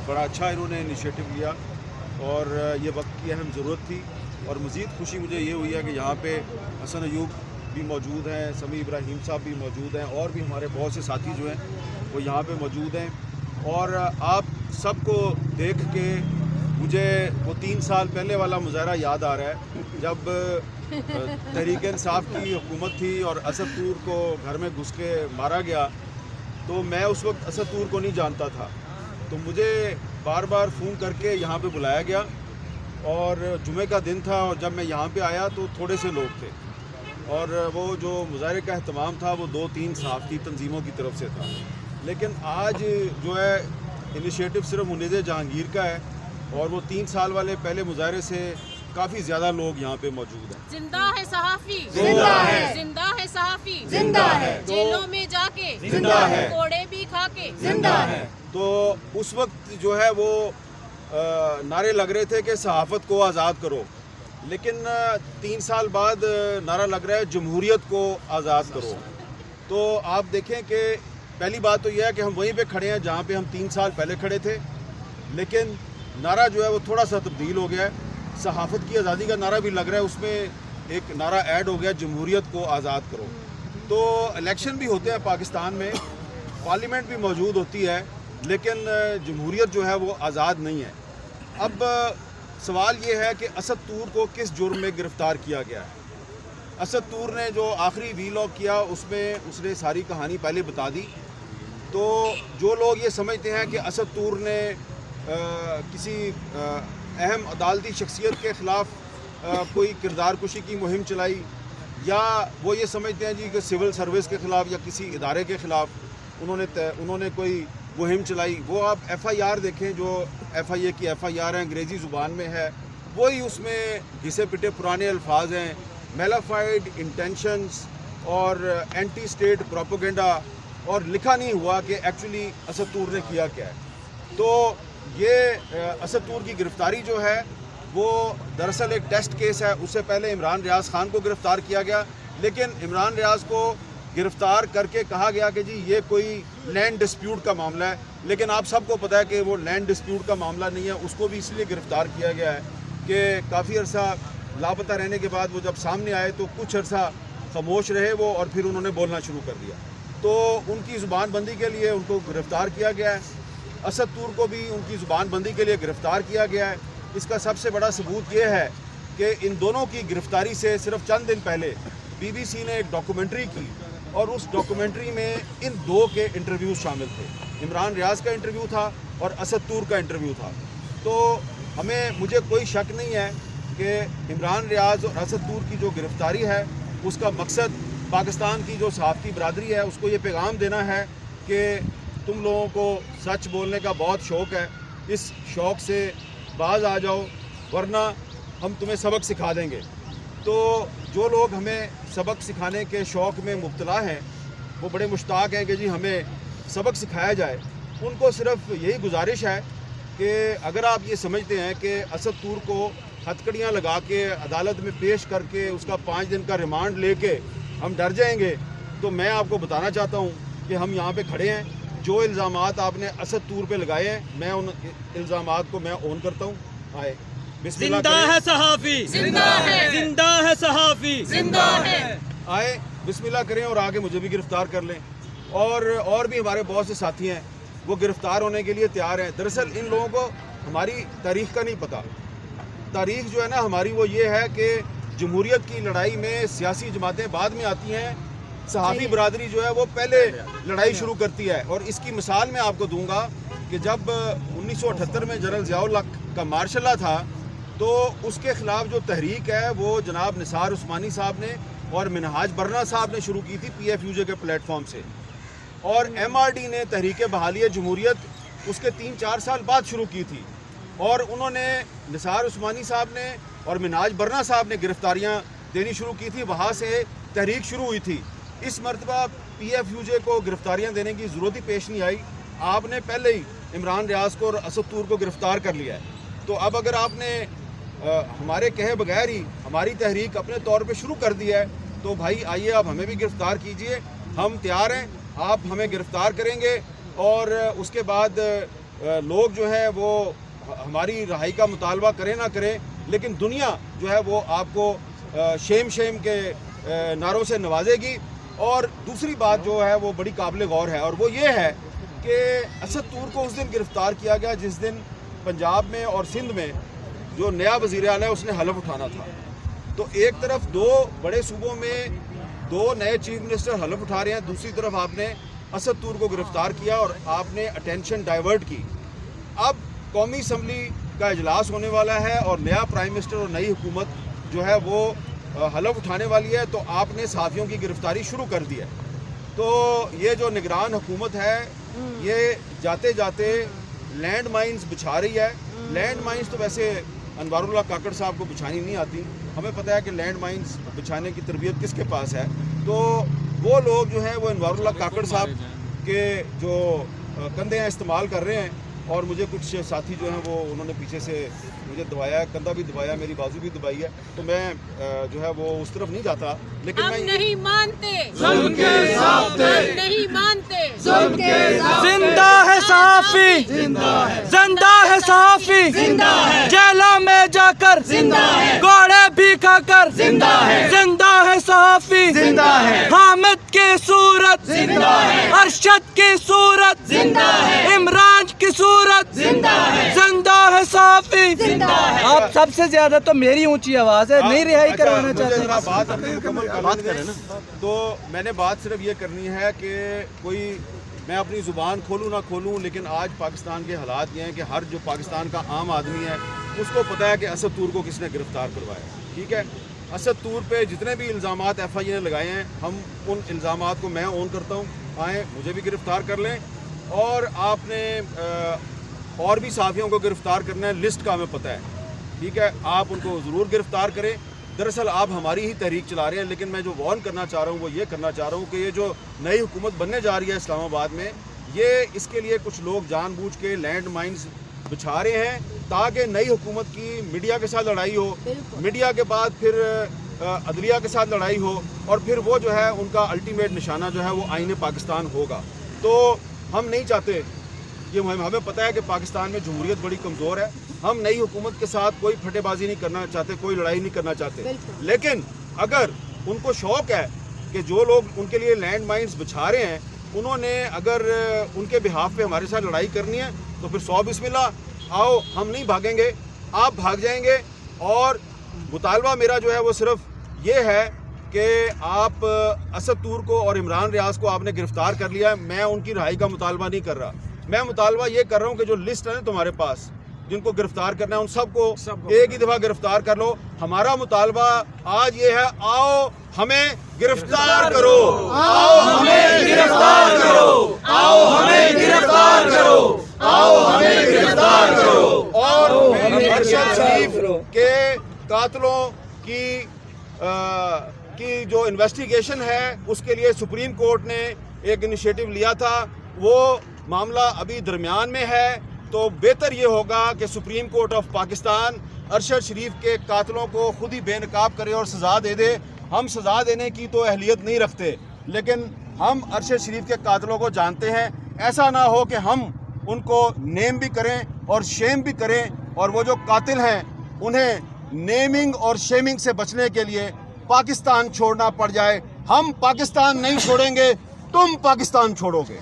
बड़ा अच्छा इन्होंने इनिशिएटिव लिया और ये वक्त की अहम ज़रूरत थी। और मज़ीद खुशी मुझे ये हुई है कि यहाँ पे हसन अयूब भी मौजूद हैं, समी इब्राहिम साहब भी मौजूद हैं और भी हमारे बहुत से साथी जो हैं वो यहाँ पे मौजूद हैं। और आप सबको देख के मुझे वो 3 साल पहले वाला मुजाहरा याद आ रहा है जब तहरीक इंसाफ की हुकूमत थी और असद तूर को घर में घुस के मारा गया। तो मैं उस वक्त असद तूर को नहीं जानता था, तो मुझे बार बार फ़ोन करके यहाँ पे बुलाया गया और जुमे का दिन था और जब मैं यहाँ पे आया तो थोड़े से लोग थे और वो जो मुजाहरे का अहतमाम था वो 2-3 सहाफ़ती तंजीमों की तरफ से था। लेकिन आज जो है इनिशिएटिव सिर्फ मुनीज़ जहांगीर का है और वो 3 साल वाले पहले मुजाहरे से काफ़ी ज़्यादा लोग यहाँ पे मौजूद हैं। जिंदा है सहाफ़ी, जिंदा है, जिंदा है सहाफ़ी, जिंदा है, जेलों में जाके जिंदा है, कोड़े भी खा के जिंदा है। तो उस वक्त जो है वो नारे लग रहे थे कि सहाफ़त को आज़ाद करो, लेकिन 3 साल बाद नारा लग रहा है जमहूरियत को आज़ाद करो। तो आप देखें कि पहली बात तो यह है कि हम वहीं पे खड़े हैं जहाँ पे हम 3 साल पहले खड़े थे, लेकिन नारा जो है वो थोड़ा सा तब्दील हो गया है। सहाफ़त की आज़ादी का नारा भी लग रहा है, उसमें एक नारा ऐड हो गया जमहूरियत को आज़ाद करो। तो इलेक्शन भी होते हैं पाकिस्तान में, पार्लियामेंट भी मौजूद होती है, लेकिन जमहूरियत जो है वो आज़ाद नहीं है। अब सवाल ये है कि असद तूर को किस जुर्म में गिरफ़्तार किया गया है। असद तूर ने जो आखिरी वीलॉग किया उसमें उसने सारी कहानी पहले बता दी। तो जो लोग ये समझते हैं कि असद तूर ने किसी अहम अदालती शख्सियत के ख़िलाफ़ कोई किरदार कुशी की मुहिम चलाई, या वो ये समझते हैं जी कि सिविल सर्विस के ख़िलाफ़ या किसी इदारे के ख़िलाफ़ उन्होंने कोई मुहिम चलाई, वो आप FIR देखें, जो FIA की FIR है, अंग्रेज़ी ज़ुबान में है, वही उसमें घिसे पिटे पुराने अल्फाज हैं, मेलाफाइड इंटेंशंस और एंटी स्टेट प्रोपेगेंडा, और लिखा नहीं हुआ कि एक्चुअली असद तूर ने किया क्या है। तो ये असद तूर की गिरफ़्तारी जो है वो दरअसल एक टेस्ट केस है। उससे पहले इमरान रियाज़ ख़ान को गिरफ़्तार किया गया, लेकिन इमरान रियाज़ को गिरफ़्तार करके कहा गया कि जी ये कोई लैंड डिस्प्यूट का मामला है, लेकिन आप सबको पता है कि वो लैंड डिस्प्यूट का मामला नहीं है। उसको भी इसलिए गिरफ़्तार किया गया है कि काफ़ी अरसा लापता रहने के बाद वो जब सामने आए तो कुछ अरसा खामोश रहे वो, और फिर उन्होंने बोलना शुरू कर दिया। तो उनकी ज़ुबान बंदी के लिए उनको गिरफ़्तार किया गया है। असद तूर को भी उनकी ज़ुबान बंदी के लिए गिरफ़्तार किया गया है। इसका सबसे बड़ा सबूत ये है कि इन दोनों की गिरफ़्तारी से सिर्फ चंद दिन पहले BBC ने एक डॉक्यूमेंट्री की और उस डॉक्यूमेंट्री में इन दो के इंटरव्यूज़ शामिल थे। इमरान रियाज़ का इंटरव्यू था और असद तूर का इंटरव्यू था। तो मुझे कोई शक नहीं है कि इमरान रियाज़ और असद तूर की जो गिरफ़्तारी है उसका मकसद पाकिस्तान की जो सहाफ़ती बरादरी है उसको ये पैगाम देना है कि तुम लोगों को सच बोलने का बहुत शौक़ है, इस शौक़ से बाज़ आ जाओ वरना हम तुम्हें सबक सिखा देंगे। तो जो लोग हमें सबक सिखाने के शौक़ में मुब्तला हैं वो बड़े मुश्ताक हैं कि जी हमें सबक सिखाया जाए। उनको सिर्फ यही गुजारिश है कि अगर आप ये समझते हैं कि असद तूर को हथकड़ियाँ लगा के अदालत में पेश करके उसका 5 दिन का रिमांड लेके हम डर जाएंगे, तो मैं आपको बताना चाहता हूँ कि हम यहाँ पे खड़े हैं। जो इल्ज़ामात आपने असद तूर पे लगाए हैं मैं उन इल्ज़ामात को मैं ऑन करता हूँ। आए जिंदा है सहाफ़ी, जिंदा है, जिंदा है सहाफ़ी, जिंदा है। आए बिस्मिल्लाह करें और आगे मुझे भी गिरफ़्तार कर लें। और भी हमारे बहुत से साथी हैं वो गिरफ़्तार होने के लिए तैयार हैं। दरअसल इन लोगों को हमारी तारीख़ का नहीं पता। तारीख़ जो है ना हमारी वो ये है कि जमहूरियत की लड़ाई में सियासी जमातें बाद में आती हैं, सहाफ़ी बरादरी जो है वो पहले लड़ाई शुरू करती है। और इसकी मिसाल मैं आपको दूंगा कि जब 1978 में जनरल ज़ियाउल हक का मार्शल लॉ था तो उसके ख़िलाफ़ जो तहरीक है वो जनाब निसार उस्मानी साहब ने और मिनहाज बरना साहब ने शुरू की थी PFUJ के प्लेटफॉर्म से, और MRD ने तहरीक बहाली जमहूरियत उसके 3-4 साल बाद शुरू की थी। और उन्होंने निसार उस्मानी साहब ने और मिनहाज बरना साहब ने गिरफ़्तारियाँ देनी शुरू की थी, वहाँ से तहरीक शुरू हुई थी। इस मरतबा PFUJ को गिरफ़्तारियाँ देने की ज़रूरत ही पेश नहीं आई, आपने पहले ही इमरान रियाज़ को और असद तूर को गिरफ़्तार कर लिया है। तो अब अगर आपने हमारे कहे बगैर ही हमारी तहरीक अपने तौर पे शुरू कर दिया है तो भाई आइए आप हमें भी गिरफ़्तार कीजिए, हम तैयार हैं। आप हमें गिरफ़्तार करेंगे और उसके बाद لوگ جو ہے وہ ہماری رہائی کا مطالبہ کریں نہ کریں، لیکن دنیا جو ہے وہ آپ کو شیم کے نعروں سے نوازے گی۔ اور دوسری بات جو ہے وہ بڑی قابل غور ہے، اور وہ یہ ہے کہ اسد طور کو اس دن گرفتار کیا گیا جس دن پنجاب میں اور سندھ میں جو نیا وزیر اعلیٰ ہے اس نے حلف اٹھانا تھا۔ تو ایک طرف دو بڑے صوبوں میں دو نئے چیف منسٹر حلف اٹھا رہے ہیں، دوسری طرف آپ نے اسد طور کو گرفتار کیا اور آپ نے اٹینشن ڈائیورٹ کی۔ اب قومی اسمبلی کا اجلاس ہونے والا ہے اور نیا پرائم منسٹر اور نئی حکومت جو ہے وہ حلف اٹھانے والی ہے، تو آپ نے صحافیوں کی گرفتاری شروع کر دی ہے۔ تو یہ جو نگران حکومت ہے یہ جاتے جاتے لینڈ مائنز بچھا رہی ہے۔ لینڈ مائنز تو ویسے انوار اللہ کاکڑ صاحب کو بچھانی نہیں آتی، ہمیں پتہ ہے کہ لینڈ مائنز بچھانے کی تربیت کس کے پاس ہے۔ تو وہ لوگ جو ہیں وہ انوار اللہ کاکڑ صاحب کے جو کندھے ہیں استعمال کر رہے ہیں، اور مجھے کچھ ساتھی جو ہیں وہ انہوں نے پیچھے سے مجھے دبایا، کندھا بھی دبایا، میری بازو بھی دبائی ہے، تو میں جو ہے وہ اس طرف نہیں جاتا، لیکن ہم میں نہیں مانتے، ظلم کے ساتھ ہم نہیں مانتے، زندہ ہے صحافی، زندہ ہے صحافی، جیلوں میں جا کر گوڑے بھی کھا کر زندہ ہے صحافی، حامد کی صورت، ارشد کی صورت، عمران کی صورت، زندہ ہے صحافی۔ آپ سب سے زیادہ تو میری اونچی آواز ہے، نہیں رہائی کروانا چاہتے ذرا بات اپنی مکمل کریں نا، تو میں نے بات صرف یہ کرنی ہے کہ کوئی میں اپنی زبان کھولوں نہ کھولوں، لیکن آج پاکستان کے حالات یہ ہیں کہ ہر جو پاکستان کا عام آدمی ہے اس کو پتہ ہے کہ اسد طور کو کس نے گرفتار کروایا، ٹھیک ہے۔ اسد طور پہ جتنے بھی الزامات ایف آئی اے نے لگائے ہیں، ہم ان الزامات کو میں اون کرتا ہوں، آئیں مجھے بھی گرفتار کر لیں، اور آپ نے اور بھی صحافیوں کو گرفتار کرنا ہے، لسٹ کا ہمیں پتہ ہے، ٹھیک ہے، آپ ان کو ضرور گرفتار کریں۔ دراصل آپ ہماری ہی تحریک چلا رہے ہیں، لیکن میں جو وارن کرنا چاہ رہا ہوں وہ یہ کرنا چاہ رہا ہوں کہ یہ جو نئی حکومت بننے جا رہی ہے اسلام آباد میں، یہ اس کے لیے کچھ لوگ جان بوجھ کے لینڈ مائنز بچھا رہے ہیں تاکہ نئی حکومت کی میڈیا کے ساتھ لڑائی ہو، میڈیا کے بعد پھر عدلیہ کے ساتھ لڑائی ہو، اور پھر وہ جو ہے ان کا الٹیمیٹ نشانہ جو ہے وہ آئین پاکستان ہوگا۔ تو ہم نہیں چاہتے، یہ ہمیں پتہ ہے کہ پاکستان میں جمہوریت بڑی کمزور ہے، ہم نئی حکومت کے ساتھ کوئی پھٹے بازی نہیں کرنا چاہتے، کوئی لڑائی نہیں کرنا چاہتے، لیکن اگر ان کو شوق ہے کہ جو لوگ ان کے لیے لینڈ مائنز بچھا رہے ہیں انہوں نے اگر ان کے بہاف پہ ہمارے ساتھ لڑائی کرنی ہے تو پھر 100 بسم اللہ، آؤ، ہم نہیں بھاگیں گے، آپ بھاگ جائیں گے۔ اور مطالبہ میرا جو ہے وہ صرف یہ ہے کہ آپ اسد طور کو اور عمران ریاض کو آپ نے گرفتار کر لیا ہے، میں ان کی رہائی کا مطالبہ نہیں کر رہا، میں مطالبہ یہ کر رہا ہوں کہ جو لسٹ ہے نا تمہارے پاس جن کو گرفتار کرنا ہے ان سب کو ایک ہی دفعہ گرفتار کر لو۔ ہمارا مطالبہ آج یہ ہے، آؤ ہمیں گرفتار کرو، آؤ ہمیں گرفتار کرو، آؤ ہمیں گرفتار کرو، آؤ ہمیں گرفتار کرو۔ اور ارشد شریف کے قاتلوں کی جو انویسٹیگیشن ہے اس کے لیے سپریم کورٹ نے ایک انیشیٹو لیا تھا، وہ معاملہ ابھی درمیان میں ہے، تو بہتر یہ ہوگا کہ supreme court of Pakistan Arshad Sharif کے قاتلوں کو خود ہی بے نقاب کرے اور سزا دے دے۔ ہم سزا دینے کی تو اہلیت نہیں رکھتے، لیکن ہم ارشد شریف کے قاتلوں کو جانتے ہیں، ایسا نہ ہو کہ ہم ان کو نیم بھی کریں اور شیم بھی کریں، اور وہ جو قاتل ہیں انہیں نیمنگ اور شیمنگ سے بچنے کے لیے پاکستان چھوڑنا پڑ جائے۔ ہم پاکستان نہیں چھوڑیں گے، تم پاکستان چھوڑو گے۔